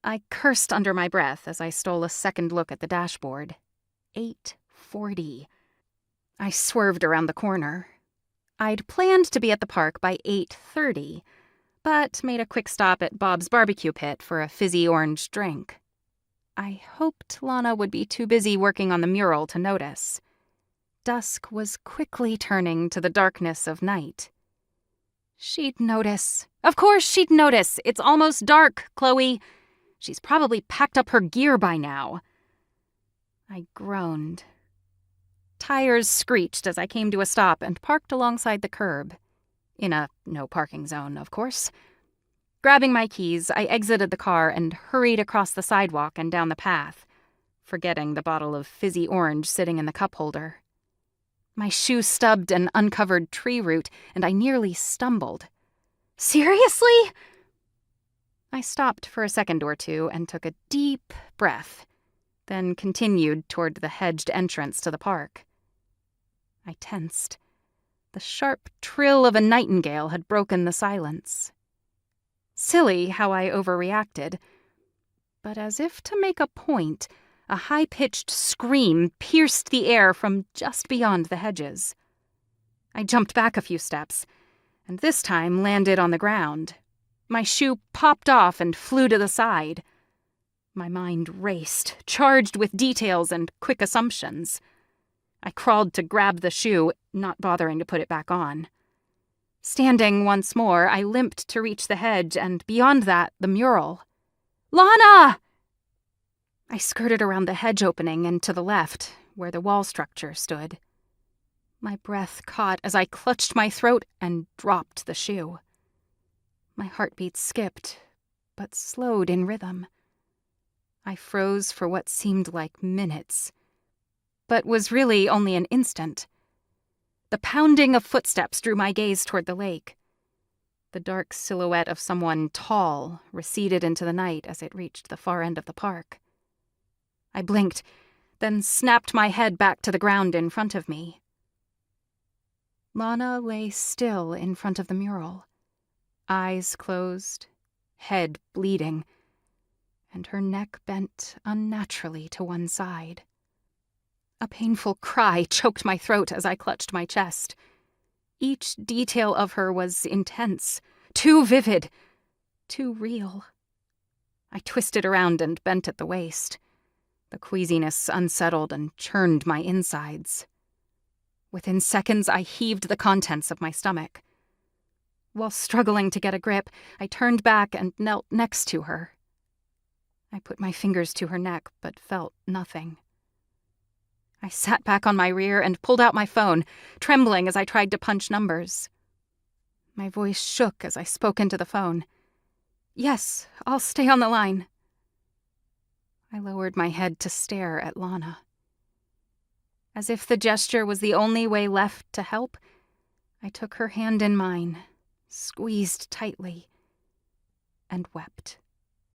I cursed under my breath as I stole a second look at the dashboard. 8:40. I swerved around the corner. I'd planned to be at the park by 8:30, but made a quick stop at Bob's barbecue pit for a fizzy orange drink. I hoped Lana would be too busy working on the mural to notice. Dusk was quickly turning to the darkness of night. She'd notice. Of course she'd notice. It's almost dark, Chloe. She's probably packed up her gear by now. I groaned. Tires screeched as I came to a stop and parked alongside the curb. In a no-parking zone, of course. Grabbing my keys, I exited the car and hurried across the sidewalk and down the path, forgetting the bottle of fizzy orange sitting in the cup holder. My shoe stubbed an uncovered tree root, and I nearly stumbled. Seriously? I stopped for a second or two and took a deep breath, then continued toward the hedged entrance to the park. I tensed. The sharp trill of a nightingale had broken the silence. Silly how I overreacted, but as if to make a point, a high-pitched scream pierced the air from just beyond the hedges. I jumped back a few steps, and this time landed on the ground. My shoe popped off and flew to the side. My mind raced, charged with details and quick assumptions. I crawled to grab the shoe, not bothering to put it back on. Standing once more, I limped to reach the hedge, and beyond that, the mural. Lana! I skirted around the hedge opening and to the left, where the wall structure stood. My breath caught as I clutched my throat and dropped the shoe. My heartbeat skipped, but slowed in rhythm. I froze for what seemed like minutes, but was really only an instant. The pounding of footsteps drew my gaze toward the lake. The dark silhouette of someone tall receded into the night as it reached the far end of the park. I blinked, then snapped my head back to the ground in front of me. Lana lay still in front of the mural, eyes closed, head bleeding, and her neck bent unnaturally to one side. A painful cry choked my throat as I clutched my chest. Each detail of her was intense, too vivid, too real. I twisted around and bent at the waist. The queasiness unsettled and churned my insides. Within seconds, I heaved the contents of my stomach. While struggling to get a grip, I turned back and knelt next to her. I put my fingers to her neck, but felt nothing. I sat back on my rear and pulled out my phone, trembling as I tried to punch numbers. My voice shook as I spoke into the phone. "Yes, I'll stay on the line." I lowered my head to stare at Lana. As if the gesture was the only way left to help, I took her hand in mine, squeezed tightly, and wept.